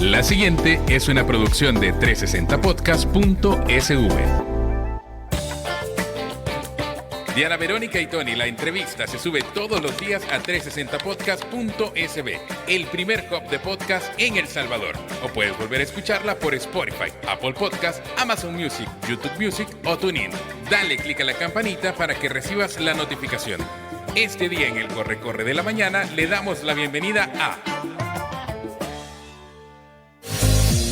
La siguiente es una producción de 360podcast.sv. Diana Verónica y Tony, la entrevista se sube todos los días a 360podcast.sv, el primer hub de podcast en El Salvador. O puedes volver a escucharla por Spotify, Apple Podcast, Amazon Music, YouTube Music o TuneIn. Dale clic a la campanita para que recibas la notificación. Este día en el Corre de la Mañana le damos la bienvenida a...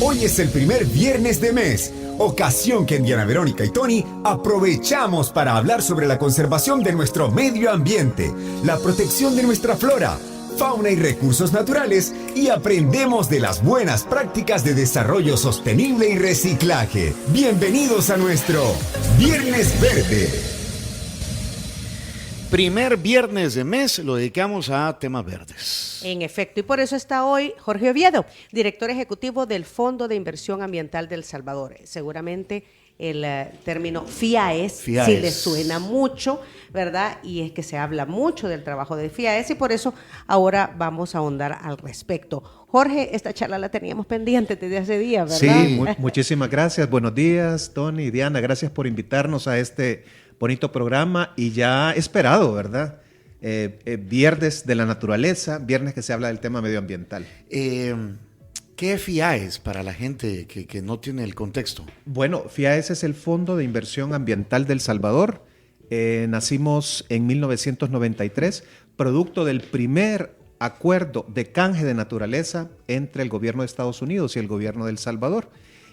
Hoy es el primer viernes de mes, ocasión que en Diana Verónica y Tony aprovechamos para hablar sobre la conservación de nuestro medio ambiente, la protección de nuestra flora, fauna y recursos naturales y aprendemos de las buenas prácticas de desarrollo sostenible y reciclaje. Bienvenidos a nuestro Viernes Verde. Primer viernes de mes lo dedicamos a temas verdes. En efecto, y por eso está hoy Jorge Oviedo, director ejecutivo del Fondo de Inversión Ambiental de El Salvador. Seguramente el término FIAES sí le suena mucho, ¿verdad? Y es que se habla mucho del trabajo de FIAES y por eso ahora vamos a ahondar al respecto. Jorge, esta charla la teníamos pendiente desde hace días, ¿verdad? Sí, muchísimas gracias. Buenos días, Tony y Diana. Gracias por invitarnos a este bonito programa y ya esperado, ¿verdad? Viernes de la naturaleza, viernes que se habla del tema medioambiental. ¿Qué FIAES para la gente que no tiene el contexto? Bueno, FIAES es el Fondo de Inversión Ambiental del Salvador. Nacimos en 1993, producto del primer acuerdo de canje de naturaleza entre el gobierno de Estados Unidos y el gobierno de El Salvador.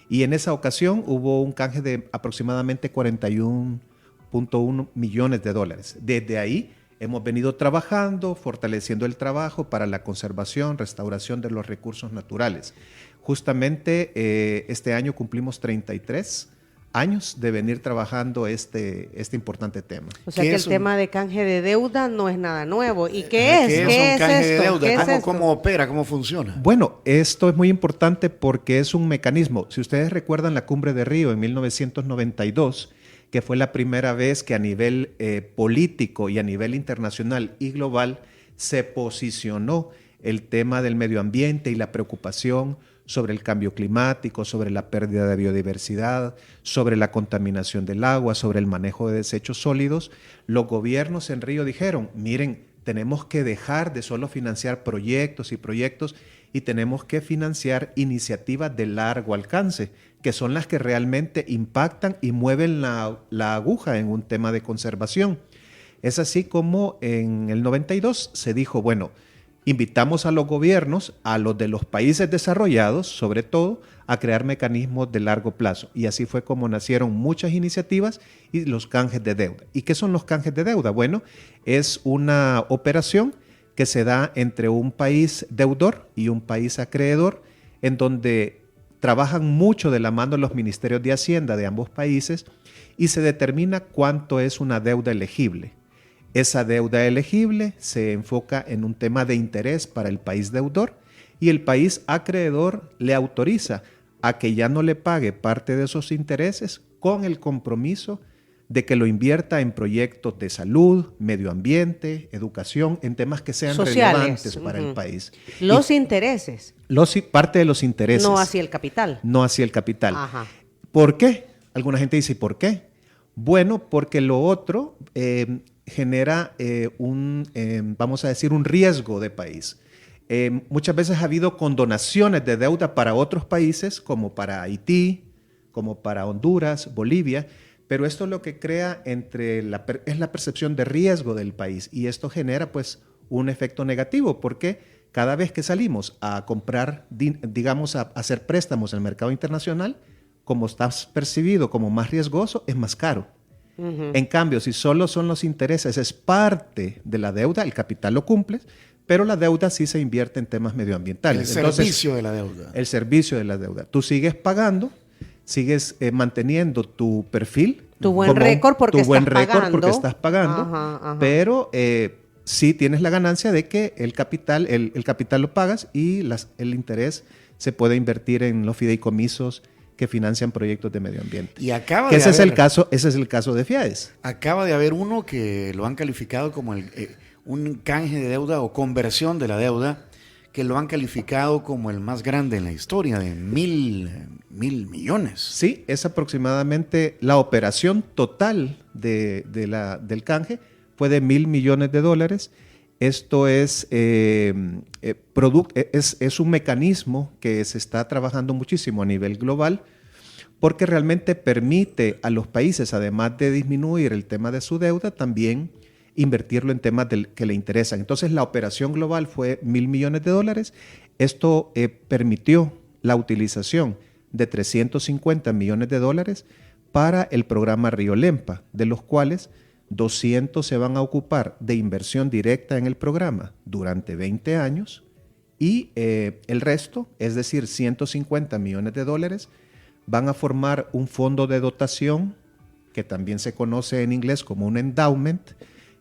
Y en esa ocasión hubo un canje de aproximadamente 41.1 millones de dólares. Desde ahí hemos venido trabajando, fortaleciendo el trabajo para la conservación, restauración de los recursos naturales. Justamente este año cumplimos 33 años de venir trabajando este importante tema. O sea que el tema de canje de deuda no es nada nuevo. ¿Y qué es? ¿Qué es canje de deuda? ¿Qué es esto? ¿Cómo opera? ¿Cómo funciona? Bueno, esto es muy importante porque es un mecanismo. Si ustedes recuerdan la Cumbre de Río en 1992, que fue la primera vez que a nivel político y a nivel internacional y global se posicionó el tema del medio ambiente y la preocupación sobre el cambio climático, sobre la pérdida de biodiversidad, sobre la contaminación del agua, sobre el manejo de desechos sólidos. Los gobiernos en Río dijeron, miren, tenemos que dejar de solo financiar proyectos y tenemos que financiar iniciativas de largo alcance, que son las que realmente impactan y mueven la aguja en un tema de conservación. Es así como en el 92 se dijo, bueno, invitamos a los gobiernos, a los de los países desarrollados, sobre todo, a crear mecanismos de largo plazo. Y así fue como nacieron muchas iniciativas y los canjes de deuda. ¿Y qué son los canjes de deuda? Bueno, es una operación que se da entre un país deudor y un país acreedor, en donde trabajan mucho de la mano los ministerios de Hacienda de ambos países y se determina cuánto es una deuda elegible. Esa deuda elegible se enfoca en un tema de interés para el país deudor y el país acreedor le autoriza a que ya no le pague parte de esos intereses con el compromiso de que lo invierta en proyectos de salud, medio ambiente, educación, en temas que sean relevantes para el país. Los intereses. Parte de los intereses. No hacia el capital. No hacia el capital. Ajá. ¿Por qué? Alguna gente dice, ¿por qué? Bueno, porque lo otro genera vamos a decir, un riesgo de país. Muchas veces ha habido condonaciones de deuda para otros países, como para Haití, como para Honduras, Bolivia, pero esto lo que crea es la percepción de riesgo del país y esto genera pues un efecto negativo porque cada vez que salimos a comprar, digamos a hacer préstamos en el mercado internacional, como estás percibido como más riesgoso, es más caro. Uh-huh. En cambio, si solo son los intereses, es parte de la deuda, el capital lo cumples, pero la deuda sí se invierte en temas medioambientales. El servicio de la deuda. El servicio de la deuda. Tú sigues pagando, sigues manteniendo tu perfil. Tu buen récord porque estás pagando. Ajá. Pero sí tienes la ganancia de que el capital lo pagas y el interés se puede invertir en los fideicomisos que financian proyectos de medio ambiente. Y ese es el caso de FIAES. Acaba de haber uno que lo han calificado como un canje de deuda o conversión de la deuda, que lo han calificado como el más grande en la historia, de mil millones. Sí, es aproximadamente la operación total del canje fue de $1,000 millones. Esto es un mecanismo que se está trabajando muchísimo a nivel global porque realmente permite a los países, además de disminuir el tema de su deuda, también invertirlo en temas que le interesan. Entonces, la operación global fue $1,000 millones. Esto permitió la utilización de $350 millones para el programa Río Lempa, de los cuales 200 se van a ocupar de inversión directa en el programa durante 20 años y el resto, es decir, $150 millones, van a formar un fondo de dotación que también se conoce en inglés como un endowment,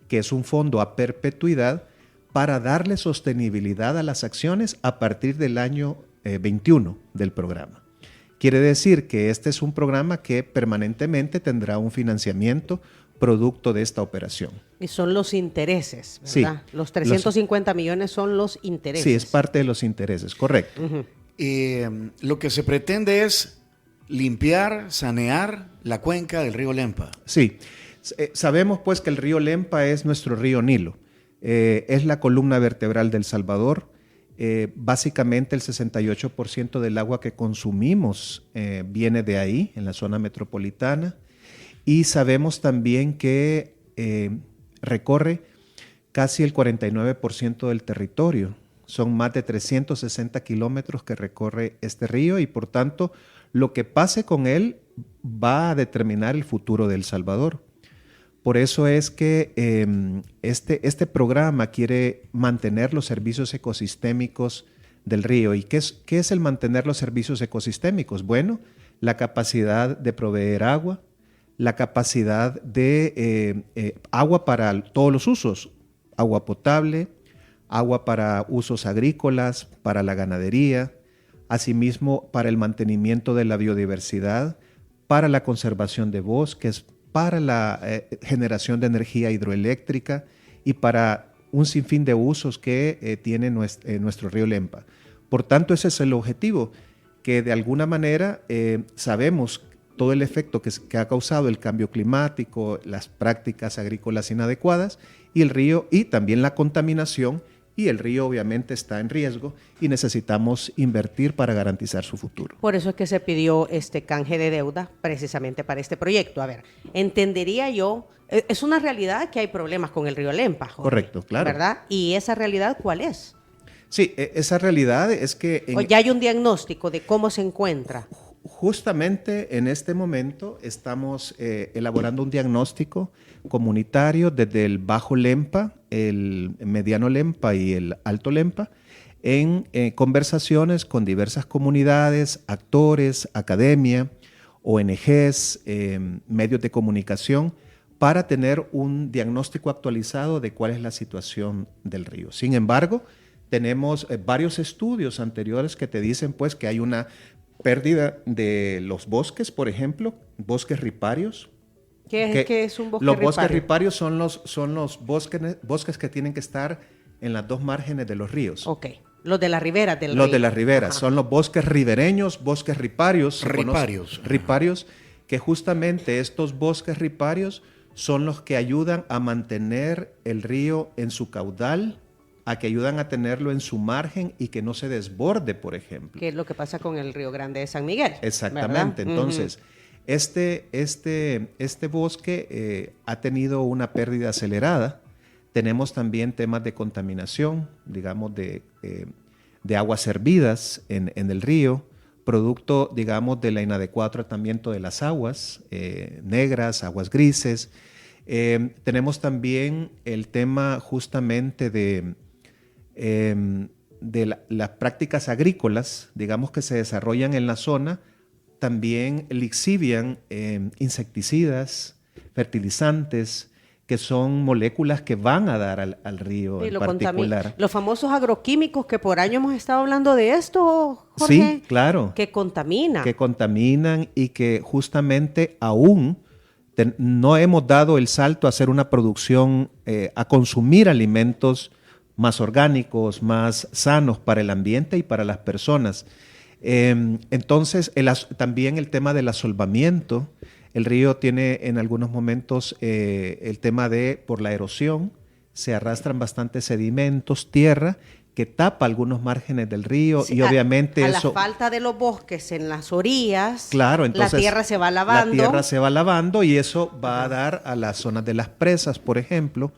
que es un fondo a perpetuidad para darle sostenibilidad a las acciones a partir del año 21 del programa. Quiere decir que este es un programa que permanentemente tendrá un financiamiento producto de esta operación. Y son los intereses, ¿verdad? Sí, los 350 millones son los intereses. Sí, es parte de los intereses, correcto. Lo que se pretende es limpiar, sanear la cuenca del río Lempa. Sí, sabemos pues que el río Lempa es nuestro río Nilo. Es la columna vertebral del Salvador. Básicamente el 68% del agua que consumimos viene de ahí, en la zona metropolitana. Y sabemos también que recorre casi el 49% del territorio. Son más de 360 kilómetros que recorre este río y por tanto lo que pase con él va a determinar el futuro de El Salvador. Por eso es que este programa quiere mantener los servicios ecosistémicos del río. ¿Y qué es el mantener los servicios ecosistémicos? Bueno, la capacidad de proveer agua, la capacidad de agua para todos los usos, agua potable, agua para usos agrícolas, para la ganadería, asimismo para el mantenimiento de la biodiversidad, para la conservación de bosques, para la generación de energía hidroeléctrica y para un sinfín de usos que tiene nuestro río Lempa. Por tanto, ese es el objetivo, que de alguna manera sabemos todo el efecto que ha causado el cambio climático, las prácticas agrícolas inadecuadas y el río y también la contaminación, y el río obviamente está en riesgo y necesitamos invertir para garantizar su futuro. Por eso es que se pidió este canje de deuda precisamente para este proyecto. A ver, entendería yo, es una realidad que hay problemas con el río Lempa, Jorge, correcto, claro. ¿Verdad? ¿Y esa realidad cuál es? Sí, esa realidad es que... ¿O ya hay un diagnóstico de cómo se encuentra? Justamente en este momento estamos elaborando un diagnóstico comunitario desde el Bajo Lempa, el Mediano Lempa y el Alto Lempa, en conversaciones con diversas comunidades, actores, academia, ONGs, medios de comunicación, para tener un diagnóstico actualizado de cuál es la situación del río. Sin embargo, tenemos varios estudios anteriores que te dicen pues que hay una pérdida de los bosques, por ejemplo, bosques riparios. ¿Qué es un bosque ripario? Los bosques bosques riparios son los bosques que tienen que estar en las dos márgenes de los ríos. Ok, los de las riberas del río. Los de las riberas, ajá, son los bosques ribereños, bosques riparios. Riparios, que justamente estos bosques riparios son los que ayudan a mantener el río en su caudal, a que ayudan a tenerlo en su margen y que no se desborde, por ejemplo. ¿Qué es lo que pasa con el Río Grande de San Miguel? Exactamente. ¿Verdad? Entonces, este bosque ha tenido una pérdida acelerada. Tenemos también temas de contaminación, digamos, de aguas hervidas en el río, producto, digamos, del inadecuado tratamiento de las aguas negras, aguas grises. Tenemos también el tema justamente de las prácticas agrícolas, digamos, que se desarrollan en la zona, también lixivian insecticidas, fertilizantes, que son moléculas que van a dar al río en particular. Los famosos agroquímicos que por años hemos estado hablando de esto, Jorge. Sí, claro. Que contaminan. Que contaminan y que justamente aún no hemos dado el salto a hacer una producción, a consumir alimentos más orgánicos, más sanos para el ambiente y para las personas. Entonces, también el tema del asolvamiento. El río tiene en algunos momentos el tema por la erosión, se arrastran bastantes sedimentos, tierra, que tapa algunos márgenes del río, sí, y obviamente a eso... la falta de los bosques en las orillas, claro, entonces, la tierra se va lavando. La tierra se va lavando y eso va a dar a las zonas de las presas, por ejemplo.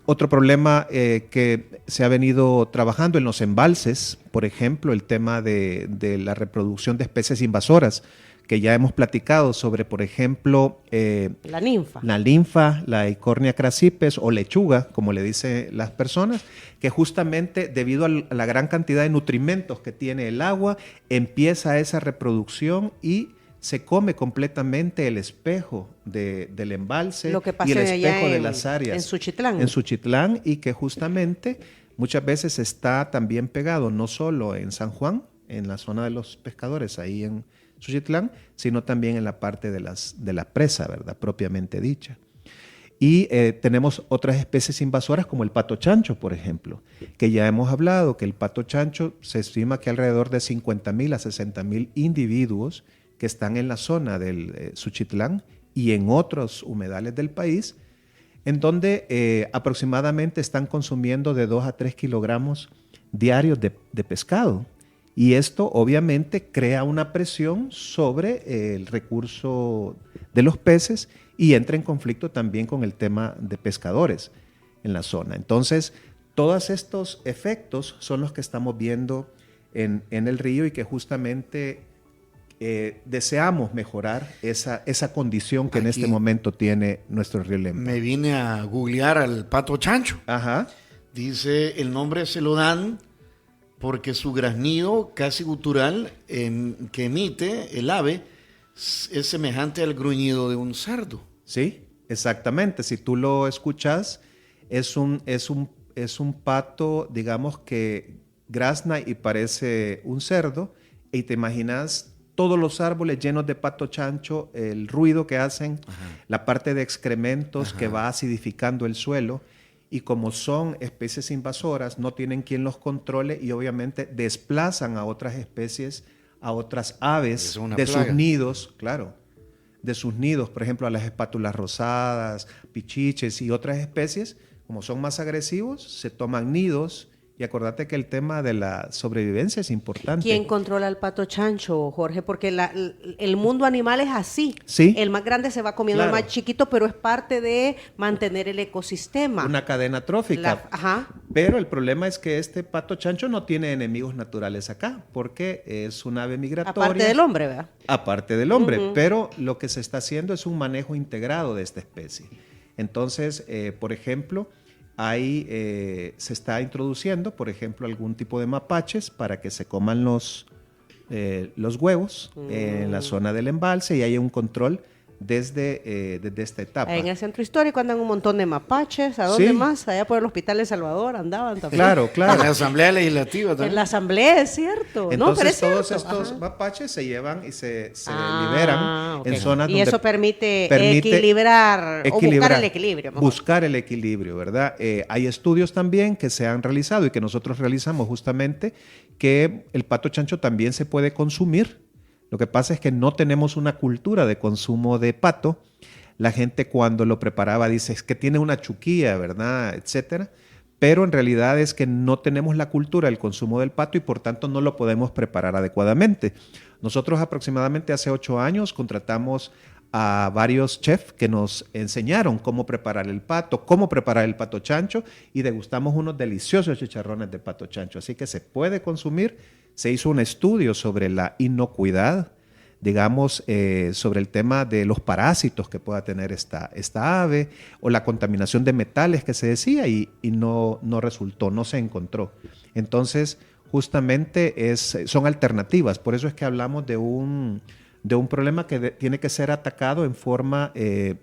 Otro problema que se ha venido trabajando en los embalses, por ejemplo, el tema de la reproducción de especies invasoras, que ya hemos platicado sobre, por ejemplo, la ninfa. La ninfa, la Eichhornia crassipes o lechuga, como le dicen las personas, que justamente debido a la gran cantidad de nutrimentos que tiene el agua, empieza esa reproducción y se come completamente el espejo del embalse y el espejo de las áreas. En Suchitlán. En Suchitlán, y que justamente muchas veces está también pegado, no solo en San Juan, en la zona de los pescadores, ahí en Suchitlán, sino también en la parte de la presa, ¿verdad? Propiamente dicha. Y tenemos otras especies invasoras como el pato chancho, por ejemplo, que ya hemos hablado que el pato chancho se estima que alrededor de 50,000 a 60,000 individuos que están en la zona del Suchitlán y en otros humedales del país, en donde aproximadamente están consumiendo de 2 a 3 kilogramos diarios de pescado. Y esto obviamente crea una presión sobre el recurso de los peces y entra en conflicto también con el tema de pescadores en la zona. Entonces, todos estos efectos son los que estamos viendo en el río y que justamente deseamos mejorar esa condición que aquí en este momento tiene nuestro río Lempa. Me vine a googlear al pato chancho. Ajá. Dice, el nombre se lo dan porque su graznido casi gutural que emite el ave es semejante al gruñido de un cerdo. Sí, exactamente. Si tú lo escuchas, es un pato, digamos, que grazna y parece un cerdo, y te imaginas todos los árboles llenos de pato chancho, el ruido que hacen, ajá, la parte de excrementos, ajá, que va acidificando el suelo. Y como son especies invasoras, no tienen quien los controle y obviamente desplazan a otras especies, a otras aves de sus nidos, claro, de sus nidos, por ejemplo, a las espátulas rosadas, pichiches y otras especies, como son más agresivos, se toman nidos. Y acordate que el tema de la sobrevivencia es importante. ¿Quién controla el pato chancho, Jorge? Porque el mundo animal es así. ¿Sí? El más grande se va comiendo al más chiquito, pero es parte de mantener el ecosistema. Una cadena trófica. Ajá. Pero el problema es que este pato chancho no tiene enemigos naturales acá, porque es un ave migratoria. Aparte del hombre, ¿verdad? Aparte del hombre, pero lo que se está haciendo es un manejo integrado de esta especie. Entonces, por ejemplo, ahí se está introduciendo, por ejemplo, algún tipo de mapaches para que se coman los huevos en la zona del embalse y hay un control desde esta etapa. En el centro histórico andan un montón de mapaches. ¿A dónde más? Allá por el Hospital de Salvador andaban también. Claro, claro. En la Asamblea Legislativa también. En la Asamblea, es cierto. Entonces, no, pero es todos cierto. estos mapaches se llevan y se liberan en zonas donde... Y eso permite equilibrar, o buscar el equilibrio. Mejor. Buscar el equilibrio, ¿verdad? Hay estudios también que se han realizado y que nosotros realizamos justamente que el pato chancho también se puede consumir. Lo que pasa es que no tenemos una cultura de consumo de pato. La gente cuando lo preparaba dice, es que tiene una chuquilla, ¿verdad? Etcétera. Pero en realidad es que no tenemos la cultura del consumo del pato y por tanto no lo podemos preparar adecuadamente. Nosotros aproximadamente hace 8 años contratamos a varios chefs que nos enseñaron cómo preparar el pato, cómo preparar el pato chancho y degustamos unos deliciosos chicharrones de pato chancho. Así que se puede consumir. Se hizo un estudio sobre la inocuidad, digamos, sobre el tema de los parásitos que pueda tener esta ave o la contaminación de metales que se decía y no resultó, no se encontró. Entonces, justamente son alternativas. Por eso es que hablamos de un problema que tiene que ser atacado en forma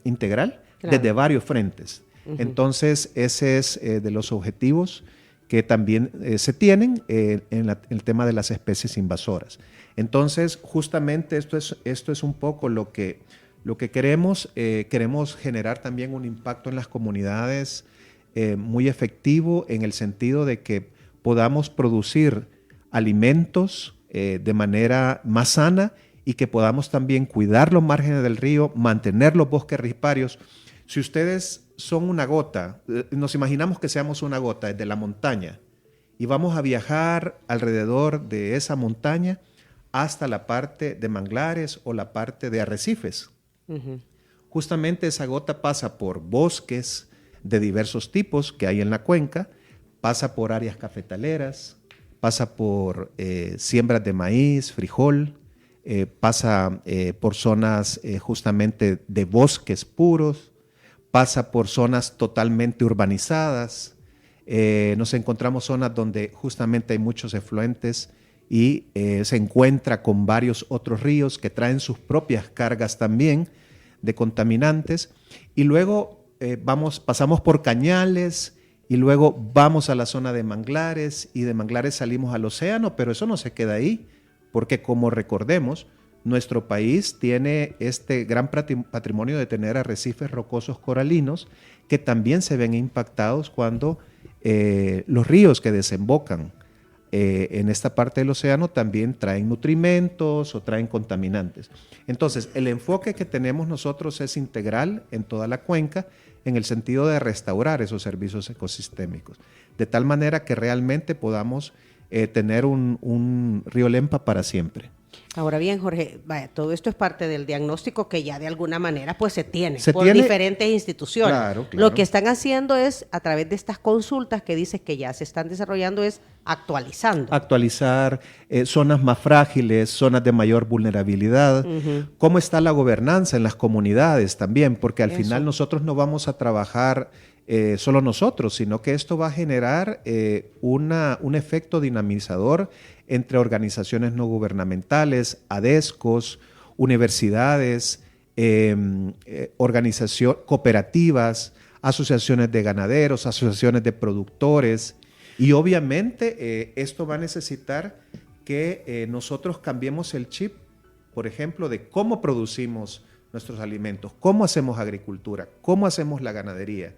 integral, claro, desde varios frentes. Uh-huh. Entonces, ese es de los objetivos que también se tienen en el tema de las especies invasoras. Entonces, justamente esto es un poco lo que queremos. Queremos generar también un impacto en las comunidades muy efectivo en el sentido de que podamos producir alimentos de manera más sana y que podamos también cuidar los márgenes del río, mantener los bosques riparios. Si ustedes son una gota, nos imaginamos que seamos una gota desde la montaña y vamos a viajar alrededor de esa montaña hasta la parte de manglares o la parte de arrecifes. Uh-huh. Justamente esa gota pasa por bosques de diversos tipos que hay en la cuenca, pasa por áreas cafetaleras, pasa por siembras de maíz, frijol, pasa por zonas justamente de bosques puros, pasa por zonas totalmente urbanizadas. Nos encontramos zonas donde justamente hay muchos efluentes y se encuentra con varios otros ríos que traen sus propias cargas también de contaminantes. Y luego pasamos por cañales y luego vamos a la zona de manglares y de manglares salimos al océano, pero eso no se queda ahí, porque como recordemos, nuestro país tiene este gran patrimonio de tener arrecifes rocosos coralinos que también se ven impactados cuando los ríos que desembocan en esta parte del océano también traen nutrimentos o traen contaminantes. Entonces, el enfoque que tenemos nosotros es integral en toda la cuenca en el sentido de restaurar esos servicios ecosistémicos, de tal manera que realmente podamos tener un río Lempa para siempre. Ahora bien, Jorge, vaya, todo esto es parte del diagnóstico que ya de alguna manera pues se tiene por diferentes instituciones. Claro. Lo que están haciendo es, a través de estas consultas que dices que ya se están desarrollando, es actualizando. Actualizar zonas más frágiles, zonas de mayor vulnerabilidad. Uh-huh. ¿Cómo está la gobernanza en las comunidades también? Porque al final nosotros no vamos a trabajar solo nosotros, sino que esto va a generar un efecto dinamizador entre organizaciones no gubernamentales, ADESCOS, universidades, cooperativas, asociaciones de ganaderos, asociaciones de productores, y obviamente esto va a necesitar que nosotros cambiemos el chip, por ejemplo, de cómo producimos nuestros alimentos, cómo hacemos agricultura, cómo hacemos la ganadería.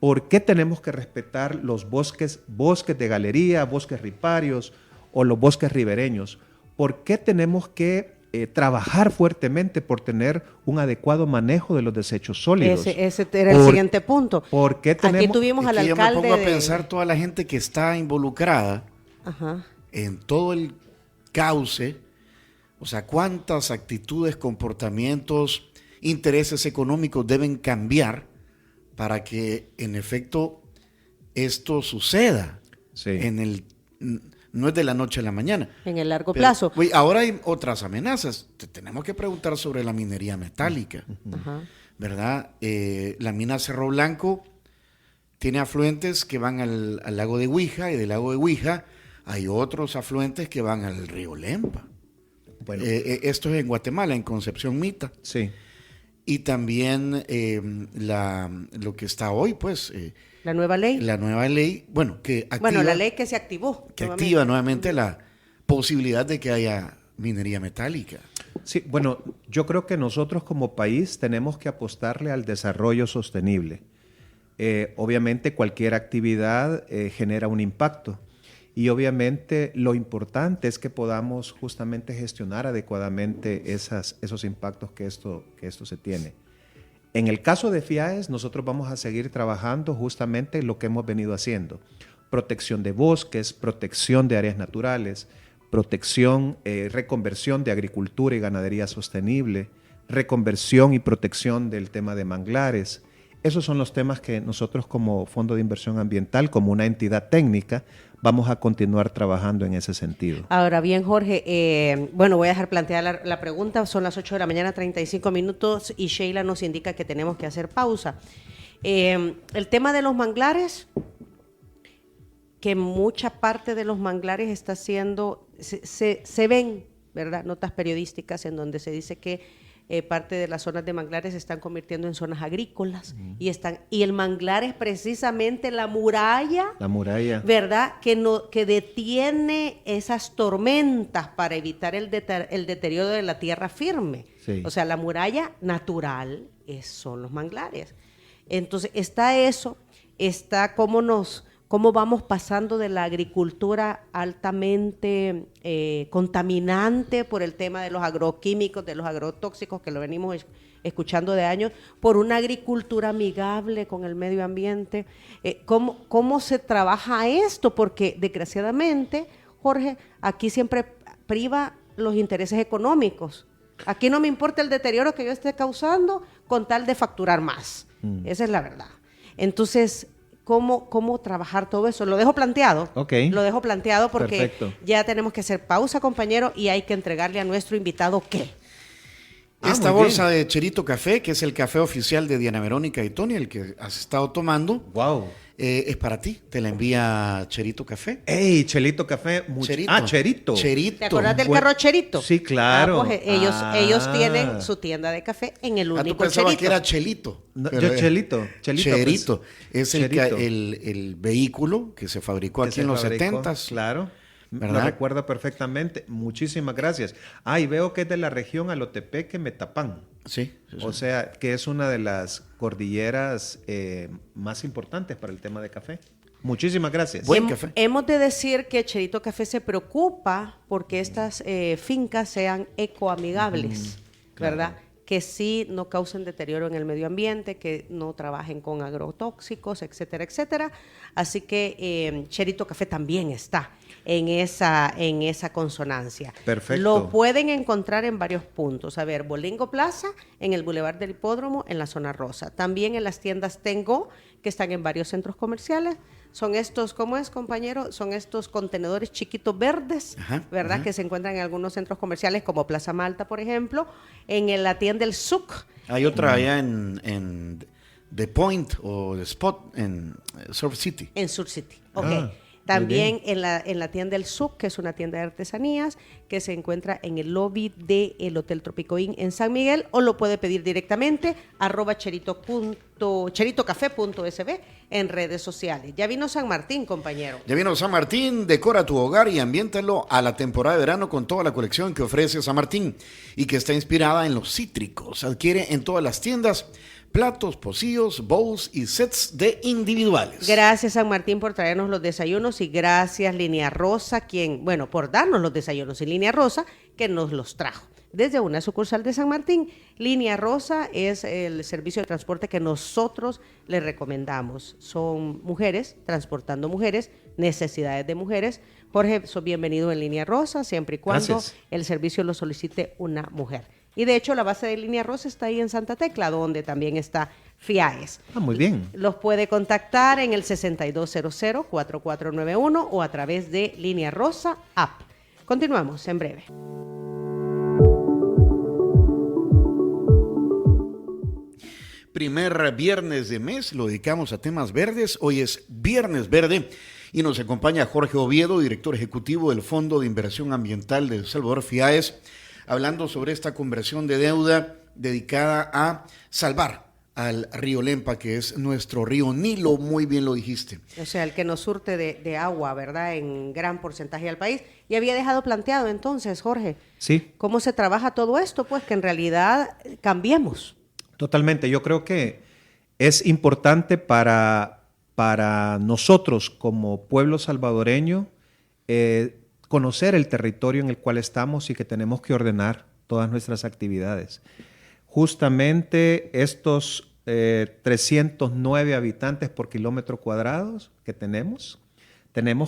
¿Por qué tenemos que respetar los bosques de galería, bosques riparios o los bosques ribereños? ¿Por qué tenemos que trabajar fuertemente por tener un adecuado manejo de los desechos sólidos? Ese era el siguiente punto. ¿Por qué tenemos? Aquí tuvimos al alcalde. Yo me pongo a pensar toda la gente que está involucrada en todo el cauce, o sea, cuántas actitudes, comportamientos, intereses económicos deben cambiar para que en efecto esto suceda. Sí. No es de la noche a la mañana. En el largo plazo. Ahora hay otras amenazas. Tenemos que preguntar sobre la minería metálica. Uh-huh. ¿Verdad? La mina Cerro Blanco tiene afluentes que van al lago de Huija, y del lago de Huija hay otros afluentes que van al río Lempa. Bueno. Esto es en Guatemala, en Concepción Mita. Sí. Y también lo que está hoy, pues... ¿La nueva ley? La nueva ley, que activa... la ley que se activó. Que activa nuevamente la posibilidad de que haya minería metálica. Sí, bueno, yo creo que nosotros como país tenemos que apostarle al desarrollo sostenible. Obviamente cualquier actividad genera un impacto. Y obviamente lo importante es que podamos justamente gestionar adecuadamente esos impactos que esto se tiene. En el caso de FIAES, nosotros vamos a seguir trabajando justamente lo que hemos venido haciendo. Protección de bosques, protección de áreas naturales, protección, reconversión de agricultura y ganadería sostenible, reconversión y protección del tema de manglares. Esos son los temas que nosotros como Fondo de Inversión Ambiental, como una entidad técnica, vamos a continuar trabajando en ese sentido. Ahora bien, Jorge, voy a dejar planteada la pregunta. Son las 8 de la mañana, 35 minutos, y Sheila nos indica que tenemos que hacer pausa. El tema de los manglares, que mucha parte de los manglares está siendo, se ven, ¿verdad?, notas periodísticas en donde se dice que parte de las zonas de manglares se están convirtiendo en zonas agrícolas. Y el manglar es precisamente la muralla, ¿verdad?, que detiene esas tormentas para evitar el deterioro de la tierra firme. Sí. O sea, la muralla natural son los manglares. Entonces está eso. está cómo vamos pasando de la agricultura altamente contaminante por el tema de los agroquímicos, de los agrotóxicos, que lo venimos escuchando de años, por una agricultura amigable con el medio ambiente. ¿Cómo se trabaja esto? Porque desgraciadamente, Jorge, aquí siempre priva los intereses económicos. Aquí no me importa el deterioro que yo esté causando con tal de facturar más. Esa es la verdad. Entonces, ¿cómo trabajar todo eso? Lo dejo planteado. Okay. Lo dejo planteado porque Perfecto. ya tenemos que hacer pausa, compañero, y hay que entregarle a nuestro invitado ¿qué? Esta muy bolsa de Cherito Café, que es el café oficial de Diana Verónica y Tony, el que has estado tomando, Wow. es para ti. Te la envía Cherito Café. ¡Ey, Chelito Café! Cherito. Cherito. ¿Te acordás del Bueno, carro Cherito? sí, claro. Pues ellos tienen su tienda de café en el Tú único pensabas Cherito. que era Chelito. No, pero yo es Cherito. Cherito. Pues. Es el, Cherito. el vehículo que se fabricó Que aquí se en los fabricó, 70s. Claro. ¿Verdad? Lo recuerdo perfectamente. Muchísimas gracias. Y veo que es de la región Alotepeque, Metapán. Sí. O sea, que es una de las cordilleras más importantes para el tema de café. Muchísimas gracias. Buen café. Hemos de decir que Cherito Café se preocupa porque estas fincas sean ecoamigables, ¿verdad? Que sí no causen deterioro en el medio ambiente, que no trabajen con agrotóxicos, etcétera, etcétera. Así que Cherito Café también está en esa consonancia. Perfecto. Lo pueden encontrar en varios puntos. A ver, Bolingo Plaza, en el Boulevard del Hipódromo, en la zona rosa. También en las tiendas Tengo, que están en varios centros comerciales. Son estos, ¿cómo es, compañero? Son estos contenedores chiquitos verdes, Ajá, ¿verdad? ajá. Que se encuentran en algunos centros comerciales, como Plaza Malta, por ejemplo. En la tienda El Suc. Hay otra allá en The Point o The Spot en Surf City. En Sur City, ok. Ah, También muy bien. en la tienda El Suc, que es una tienda de artesanías, que se encuentra en el lobby del Hotel Tropico Inn en San Miguel, o lo puede pedir directamente @cheritocafé.sb en redes sociales. Ya vino San Martín, compañero. Ya vino San Martín, decora tu hogar y ambiéntalo a la temporada de verano con toda la colección que ofrece San Martín y que está inspirada en los cítricos. Adquiere en todas las tiendas platos, pocillos, bowls y sets de individuales. Gracias, San Martín, por traernos los desayunos, y gracias, Línea Rosa, por darnos los desayunos, y Línea Rosa, que nos los trajo desde una sucursal de San Martín. Línea Rosa es el servicio de transporte que nosotros le recomendamos. Son mujeres transportando mujeres, necesidades de mujeres. Jorge, sos bienvenido en Línea Rosa, siempre y cuando Gracias. el servicio lo solicite una mujer. Y de hecho, la base de Línea Rosa está ahí en Santa Tecla, donde también está FIAES. Muy bien. Los puede contactar en el 6200-4491 o a través de Línea Rosa App. Continuamos en breve. Primer viernes de mes lo dedicamos a temas verdes. Hoy es Viernes Verde y nos acompaña Jorge Oviedo, director ejecutivo del Fondo de Inversión Ambiental de El Salvador, FIAES, hablando sobre esta conversión de deuda dedicada a salvar al río Lempa, que es nuestro río Nilo, muy bien lo dijiste. O sea, el que nos surte de agua, ¿verdad?, en gran porcentaje al país. Y había dejado planteado entonces, Jorge, Sí. ¿cómo se trabaja todo esto? Pues que en realidad cambiemos. Totalmente. Yo creo que es importante para nosotros como pueblo salvadoreño conocer el territorio en el cual estamos y que tenemos que ordenar todas nuestras actividades. Justamente estos 309 habitantes por kilómetro cuadrado que tenemos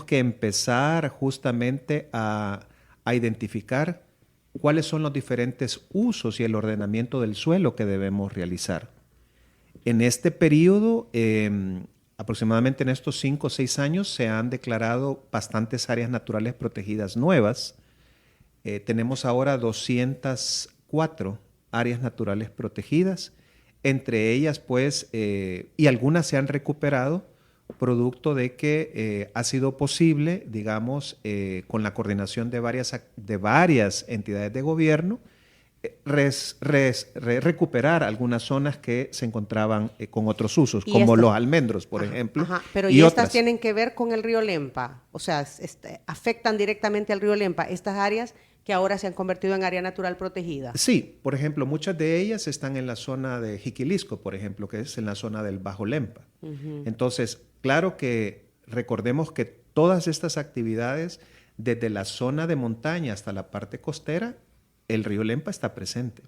que empezar justamente a identificar cuáles son los diferentes usos y el ordenamiento del suelo que debemos realizar. En este periodo, aproximadamente en estos 5 o 6 años, se han declarado bastantes áreas naturales protegidas nuevas. Tenemos ahora 204 áreas naturales protegidas, entre ellas, pues, y algunas se han recuperado, producto de que ha sido posible, digamos, con la coordinación de varias entidades de gobierno, recuperar algunas zonas que se encontraban con otros usos, ¿Y como estas? los almendros, por ejemplo. Pero y estas otras. tienen que ver con el río Lempa, o sea, afectan directamente al río Lempa, estas áreas que ahora se han convertido en área natural protegida. Sí, por ejemplo, muchas de ellas están en la zona de Jiquilisco, por ejemplo, que es en la zona del Bajo Lempa. Entonces, claro que recordemos que todas estas actividades, desde la zona de montaña hasta la parte costera, el río Lempa está presente.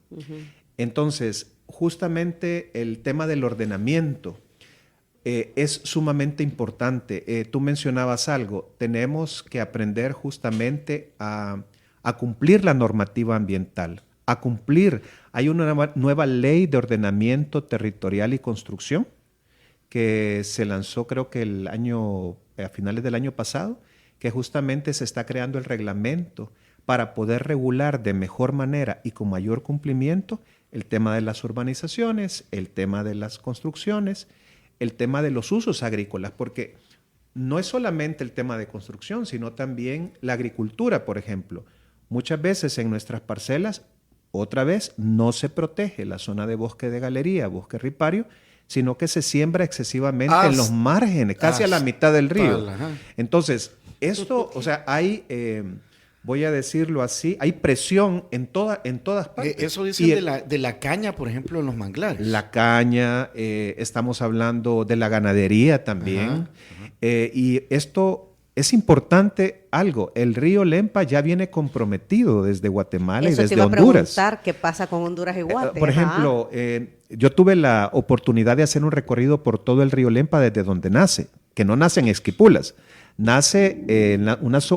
Entonces, justamente el tema del ordenamiento es sumamente importante. Tú mencionabas algo, tenemos que aprender justamente a cumplir la normativa ambiental, a cumplir. Hay una nueva ley de ordenamiento territorial y construcción que se lanzó creo que a finales del año pasado, que justamente se está creando el reglamento para poder regular de mejor manera y con mayor cumplimiento el tema de las urbanizaciones, el tema de las construcciones, el tema de los usos agrícolas, porque no es solamente el tema de construcción, sino también la agricultura, por ejemplo. Muchas veces en nuestras parcelas, otra vez, no se protege la zona de bosque de galería, bosque ripario, sino que se siembra excesivamente en los márgenes, casi a la mitad del río. Entonces, esto, o sea, hay, voy a decirlo así, hay presión en todas partes. Eso dicen de la caña, por ejemplo, en los manglares. La caña, estamos hablando de la ganadería también. Y esto es importante algo, el río Lempa ya viene comprometido desde Guatemala y desde Eso te iba Honduras. a preguntar qué pasa con Honduras y Guate. Por ejemplo, yo tuve la oportunidad de hacer un recorrido por todo el río Lempa desde donde nace, que no nace en Esquipulas, nace en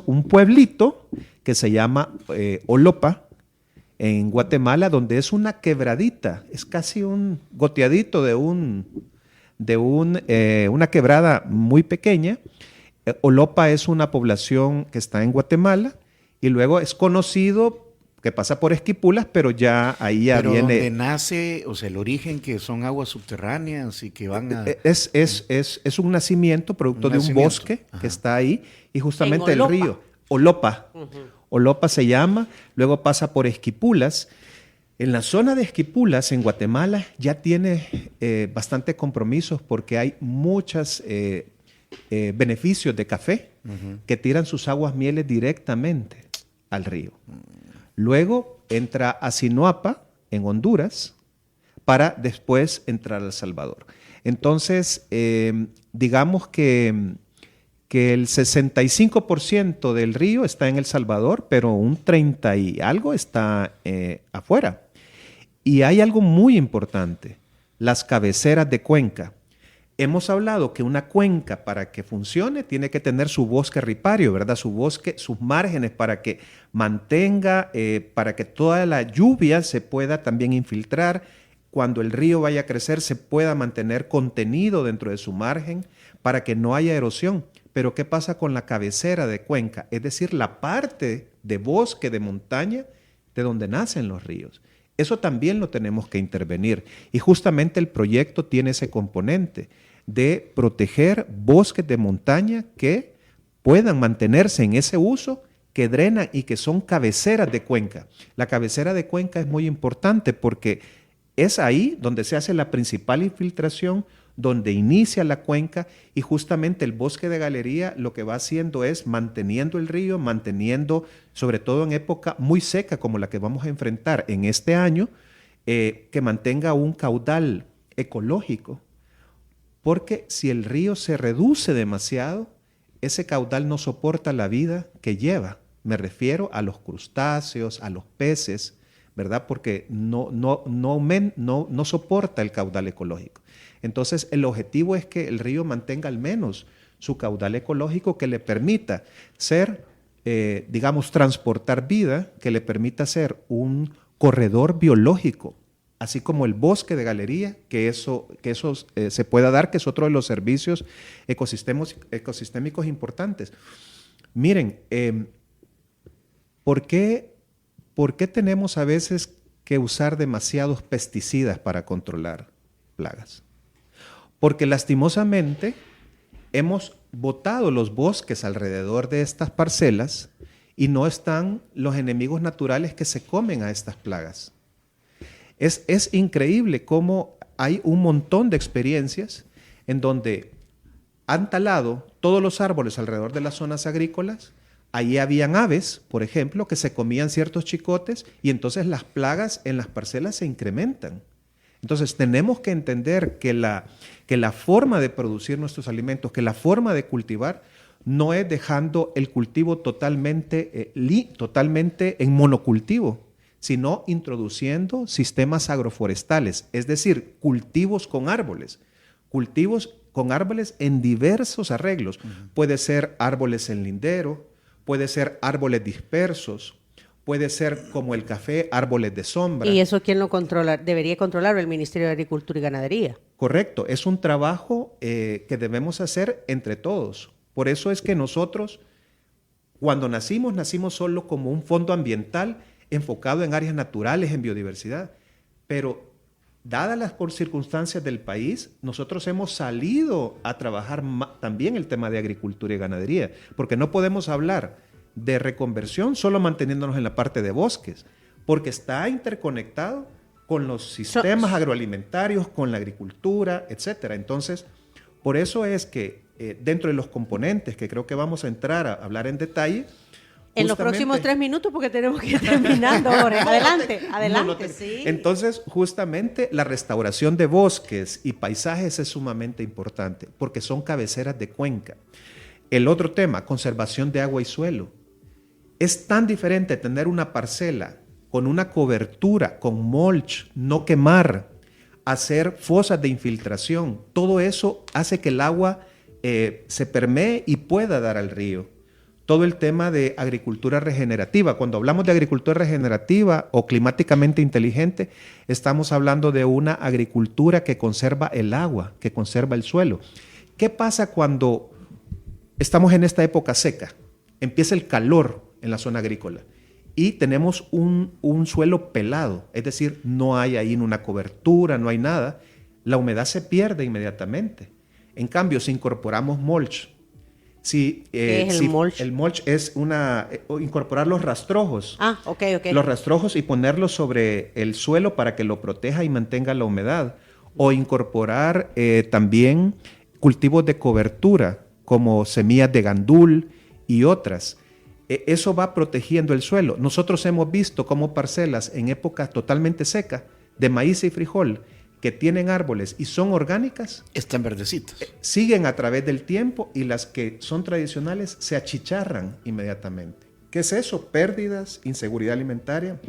un pueblito que se llama Olopa, en Guatemala, donde es una quebradita, es casi un goteadito de una quebrada muy pequeña. Olopa es una población que está en Guatemala y luego es conocido que pasa por Esquipulas, pero ya ahí ya pero viene... donde nace, o sea, el origen que son aguas subterráneas y que van a... Es un nacimiento producto de un bosque que está ahí y justamente el río. Olopa. Olopa se llama, luego pasa por Esquipulas. En la zona de Esquipulas, en Guatemala, ya tiene bastante compromisos porque hay muchas... beneficios de café que tiran sus aguas mieles directamente al río. Luego entra a Sinoapa, en Honduras, para después entrar a El Salvador. Entonces, digamos que el 65% del río está en El Salvador, pero un 30 y algo está afuera. Y hay algo muy importante, las cabeceras de cuenca. Hemos hablado que una cuenca para que funcione tiene que tener su bosque ripario, ¿verdad? Su bosque, sus márgenes para que mantenga, para que toda la lluvia se pueda también infiltrar. Cuando el río vaya a crecer se pueda mantener contenido dentro de su margen para que no haya erosión. Pero ¿qué pasa con la cabecera de cuenca? Es decir, la parte de bosque, de montaña, de donde nacen los ríos. Eso también lo tenemos que intervenir. Y justamente el proyecto tiene ese componente de proteger bosques de montaña que puedan mantenerse en ese uso, que drenan y que son cabeceras de cuenca. La cabecera de cuenca es muy importante porque es ahí donde se hace la principal infiltración, donde inicia la cuenca y justamente el bosque de galería lo que va haciendo es manteniendo el río, manteniendo, sobre todo en época muy seca como la que vamos a enfrentar en este año, que mantenga un caudal ecológico. Porque si el río se reduce demasiado, ese caudal no soporta la vida que lleva. Me refiero a los crustáceos, a los peces, ¿verdad? Porque no soporta el caudal ecológico. Entonces, el objetivo es que el río mantenga al menos su caudal ecológico que le permita ser, transportar vida, que le permita ser un corredor biológico, así como el bosque de galería, que eso se pueda dar, que es otro de los servicios ecosistémicos importantes. Miren, ¿por qué tenemos a veces que usar demasiados pesticidas para controlar plagas? Porque lastimosamente hemos botado los bosques alrededor de estas parcelas y no están los enemigos naturales que se comen a estas plagas. Es increíble cómo hay un montón de experiencias en donde han talado todos los árboles alrededor de las zonas agrícolas. Ahí habían aves, por ejemplo, que se comían ciertos chicotes y entonces las plagas en las parcelas se incrementan. Entonces tenemos que entender que la forma de producir nuestros alimentos, que la forma de cultivar, no es dejando el cultivo totalmente en monocultivo, sino introduciendo sistemas agroforestales, es decir, cultivos con árboles en diversos arreglos. Puede ser árboles en lindero, puede ser árboles dispersos, puede ser como el café, árboles de sombra. ¿Y eso quién lo controla? ¿Debería controlarlo el Ministerio de Agricultura y Ganadería? Correcto, es un trabajo que debemos hacer entre todos. Por eso es que nosotros, cuando nacimos solo como un fondo ambiental enfocado en áreas naturales, en biodiversidad. Pero dadas las circunstancias del país, nosotros hemos salido a trabajar también el tema de agricultura y ganadería, porque no podemos hablar de reconversión solo manteniéndonos en la parte de bosques, porque está interconectado con los sistemas agroalimentarios, con la agricultura, etcétera. Entonces, por eso es que dentro de los componentes que creo que vamos a entrar a hablar en detalle, en los próximos 3 minutos, porque tenemos que ir terminando, Jorge. Adelante, sí. Entonces, justamente la restauración de bosques y paisajes es sumamente importante, porque son cabeceras de cuenca. El otro tema, conservación de agua y suelo. Es tan diferente tener una parcela con una cobertura, con mulch, no quemar, hacer fosas de infiltración. Todo eso hace que el agua se permee y pueda dar al río. Todo el tema de agricultura regenerativa. Cuando hablamos de agricultura regenerativa o climáticamente inteligente, estamos hablando de una agricultura que conserva el agua, que conserva el suelo. ¿Qué pasa cuando estamos en esta época seca? Empieza el calor en la zona agrícola y tenemos un suelo pelado, es decir, no hay ahí una cobertura, no hay nada. La humedad se pierde inmediatamente. En cambio, si incorporamos mulch, el mulch es incorporar los rastrojos. Los rastrojos y ponerlos sobre el suelo para que lo proteja y mantenga la humedad. O incorporar también cultivos de cobertura, como semillas de gandul y otras. Eso va protegiendo el suelo. Nosotros hemos visto cómo parcelas en época totalmente seca de maíz y frijol que tienen árboles y son orgánicas, están verdecitas. Siguen a través del tiempo y las que son tradicionales se achicharran inmediatamente. ¿Qué es eso? Pérdidas, inseguridad alimentaria,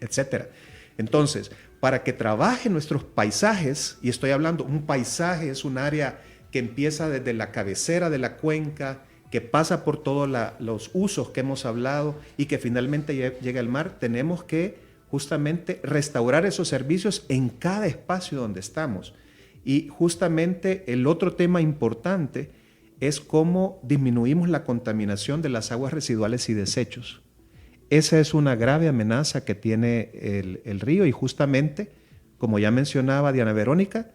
etcétera. Entonces, para que trabajen nuestros paisajes, y estoy hablando, un paisaje es un área que empieza desde la cabecera de la cuenca, que pasa por todos los usos que hemos hablado y que finalmente llega al mar, tenemos que justamente restaurar esos servicios en cada espacio donde estamos. Y justamente el otro tema importante es cómo disminuimos la contaminación de las aguas residuales y desechos. Esa es una grave amenaza que tiene el río y justamente, como ya mencionaba Diana Verónica,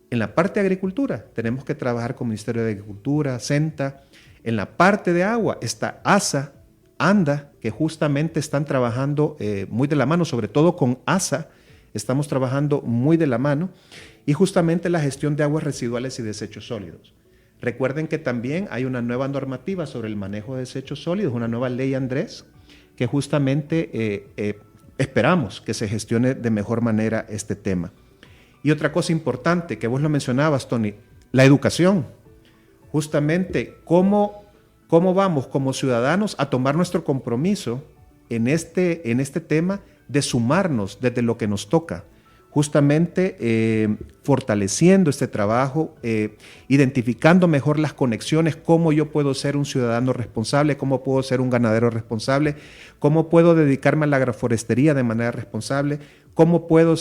en la parte de agricultura tenemos que trabajar con el Ministerio de Agricultura, SENTA. En la parte de agua está ASA, ANDA, que justamente están trabajando muy de la mano, sobre todo con ASA, estamos trabajando muy de la mano, y justamente la gestión de aguas residuales y desechos sólidos. Recuerden que también hay una nueva normativa sobre el manejo de desechos sólidos, una nueva ley Andrés, que justamente esperamos que se gestione de mejor manera este tema. Y otra cosa importante que vos lo mencionabas, Tony, la educación. Justamente cómo vamos como ciudadanos a tomar nuestro compromiso en este tema de sumarnos desde lo que nos toca, justamente fortaleciendo este trabajo, identificando mejor las conexiones, cómo yo puedo ser un ciudadano responsable, cómo puedo ser un ganadero responsable, cómo puedo dedicarme a la agroforestería de manera responsable, cómo puedo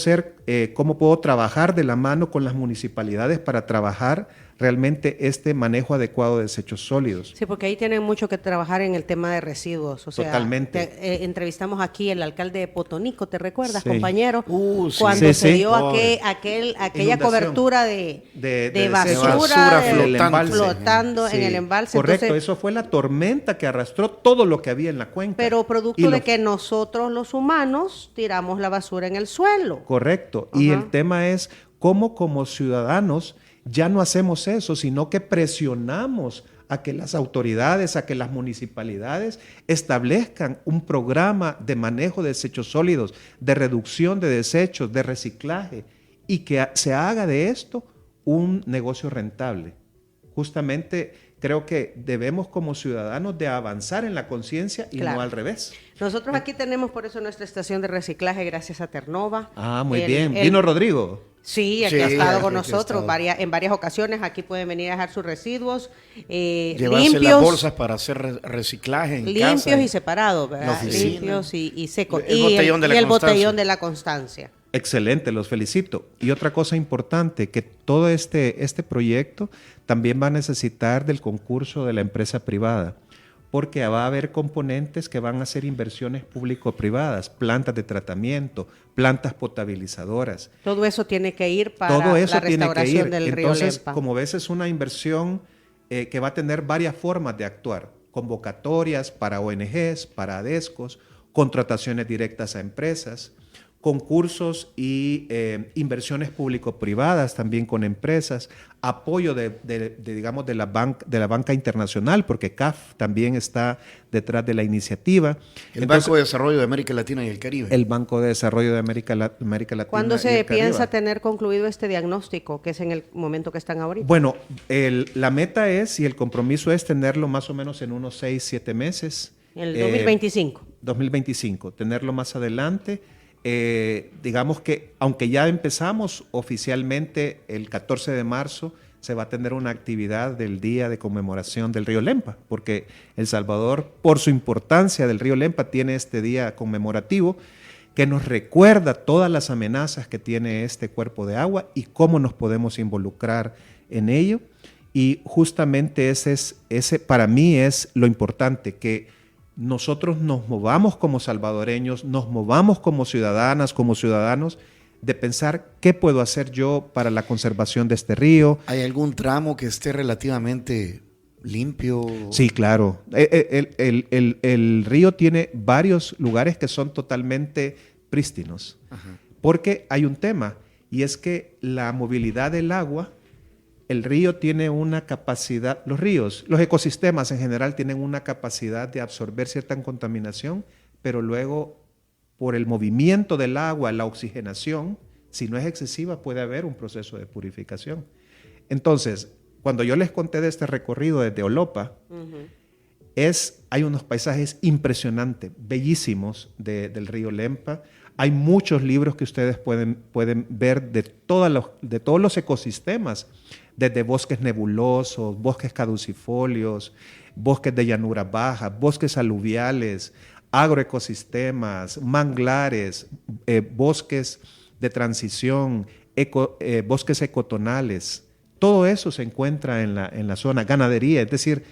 trabajar de la mano con las municipalidades para trabajar realmente este manejo adecuado de desechos sólidos. Sí, porque ahí tienen mucho que trabajar en el tema de residuos. O sea, totalmente. Entrevistamos aquí el alcalde de Potonico, ¿te recuerdas, Sí. compañero? Sí. Cuando Sí, se sí. dio Inundación. aquella cobertura de basura basura flotando en el embalse. Correcto, Entonces, eso fue la tormenta que arrastró todo lo que había en la cuenca. pero producto Y de lo- que nosotros los humanos tiramos la basura en el suelo. Correcto. Y Ajá. el tema es cómo como ciudadanos ya no hacemos eso, sino que presionamos a que las autoridades, a que las municipalidades establezcan un programa de manejo de desechos sólidos, de reducción de desechos, de reciclaje, y que se haga de esto un negocio rentable. Justamente creo que debemos como ciudadanos de avanzar en la conciencia y Claro. no al revés. Nosotros aquí tenemos por eso nuestra estación de reciclaje gracias a Ternova. Ah, muy El- bien. el- ¿Vino Rodrigo? Sí, aquí Sí, ha estado con aquí ha nosotros estado. en varias ocasiones. Aquí pueden venir a dejar sus residuos Llevarse las limpios, bolsas para hacer reciclaje en limpios casa. y separados, ¿verdad? la oficina. Limpios y secos. El botellón de la y el constancia. botellón de la constancia. Excelente, los felicito. Y otra cosa importante, que todo este proyecto también va a necesitar del concurso de la empresa privada, porque va a haber componentes que van a hacer inversiones público-privadas, plantas de tratamiento, plantas potabilizadoras. Todo eso tiene que ir para Todo eso la tiene que restauración ir. del río Entonces, Lempa. como ves, es una inversión que va a tener varias formas de actuar. Convocatorias para ONGs, para ADESCOs, contrataciones directas a empresas, concursos y inversiones público-privadas también con empresas, apoyo digamos, de la banca internacional, porque CAF también está detrás de la iniciativa. El Banco de Desarrollo de América Latina y el Caribe. El Banco de Desarrollo de América Latina. ¿Cuándo y se el Caribe. piensa tener concluido este diagnóstico, que es en el momento que están ahorita? Bueno, la meta es y el compromiso es tenerlo más o menos en unos 6, 7 meses. El 2025. 2025, tenerlo más adelante. Digamos que aunque ya empezamos oficialmente el 14 de marzo, se va a tener una actividad del Día de Conmemoración del Río Lempa, porque El Salvador, por su importancia del Río Lempa, tiene este día conmemorativo que nos recuerda todas las amenazas que tiene este cuerpo de agua y cómo nos podemos involucrar en ello. Y justamente ese para mí es lo importante, que nosotros nos movamos como salvadoreños, nos movamos como ciudadanas, como ciudadanos, de pensar qué puedo hacer yo para la conservación de este río. ¿Hay algún tramo que esté relativamente limpio? Sí, claro. El río tiene varios lugares que son totalmente prístinos, porque hay un tema, y es que la movilidad del agua, el río tiene una capacidad, los ríos, los ecosistemas en general tienen una capacidad de absorber cierta contaminación, pero luego por el movimiento del agua, la oxigenación, si no es excesiva, puede haber un proceso de purificación. Entonces, cuando yo les conté de este recorrido desde Olopa, hay unos paisajes impresionantes, bellísimos del río Lempa. Hay muchos libros que ustedes pueden ver de todos los ecosistemas, desde bosques nebulosos, bosques caducifolios, bosques de llanura baja, bosques aluviales, agroecosistemas, manglares, bosques de transición, bosques ecotonales. Todo eso se encuentra en la zona, ganadería, es decir,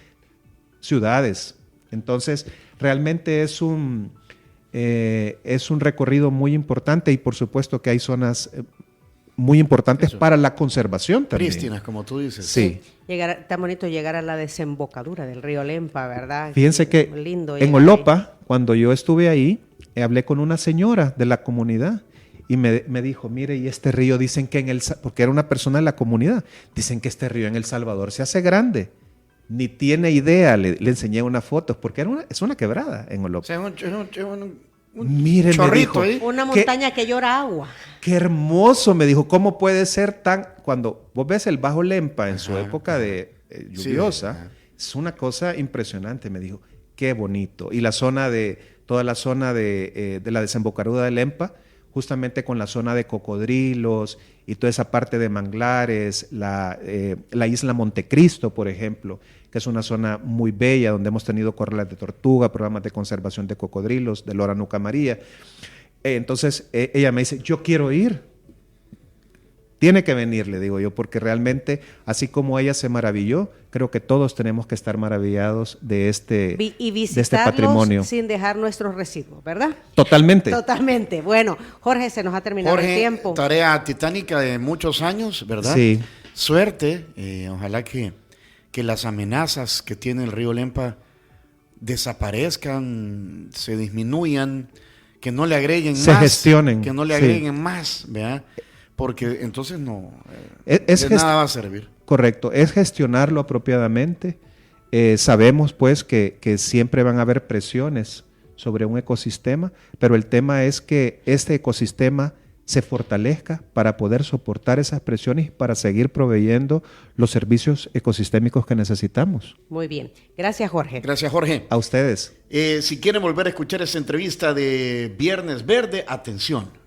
ciudades. Entonces, realmente es un recorrido muy importante y por supuesto que hay zonas muy importantes para la conservación también. Prístinas, como tú dices. Sí. Tan bonito llegar a la desembocadura del río Lempa, ¿verdad? Fíjense que lindo en llegar Olopa, cuando yo estuve ahí, hablé con una señora de la comunidad y me dijo, mire, y este río dicen que porque era una persona de la comunidad, dicen que este río en El Salvador se hace grande. Ni tiene idea, le enseñé unas fotos, porque es una quebrada en Olopa. O sea, un Mire, me chorrito dijo, ahí. Una montaña que llora agua. Qué hermoso, me dijo, ¿cómo puede ser cuando vos ves el Bajo Lempa en su época de lluviosa, es una cosa impresionante, me dijo, qué bonito. Y toda la zona de la desembocadura de Lempa, justamente con la zona de cocodrilos y toda esa parte de manglares, la isla Montecristo, por ejemplo, que es una zona muy bella donde hemos tenido corrales de tortuga, programas de conservación de cocodrilos, de Lora Nuca María. Entonces ella me dice, yo quiero ir. Tiene que venir, le digo yo, porque realmente, así como ella se maravilló, creo que todos tenemos que estar maravillados de este, y de este visitarlos patrimonio. sin dejar nuestros residuos, ¿verdad? Totalmente. Totalmente. Bueno, Jorge, se nos ha terminado el tiempo. Tarea titánica de muchos años, ¿verdad? Sí. Suerte, ojalá que las amenazas que tiene el río Lempa desaparezcan, se disminuyan, que no le agreguen se más. gestionen. Que no le sí. agreguen más, ¿verdad? Porque entonces no, Es de nada va a servir. Correcto, es gestionarlo apropiadamente. Sabemos pues que siempre van a haber presiones sobre un ecosistema, pero el tema es que este ecosistema se fortalezca para poder soportar esas presiones y para seguir proveyendo los servicios ecosistémicos que necesitamos. Muy bien. Gracias, Jorge. Gracias, Jorge. A ustedes. Si quieren volver a escuchar esta entrevista de Viernes Verde, atención.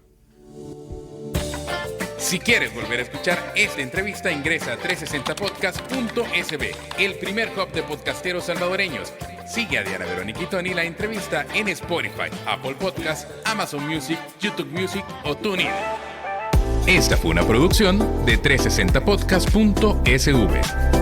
Si quieres volver a escuchar esta entrevista, ingresa a 360podcast.sb, el primer hub de podcasteros salvadoreños. Sigue a Diana Verónica y Tony la entrevista en Spotify, Apple Podcasts, Amazon Music, YouTube Music o TuneIn. Esta fue una producción de 360podcast.sv.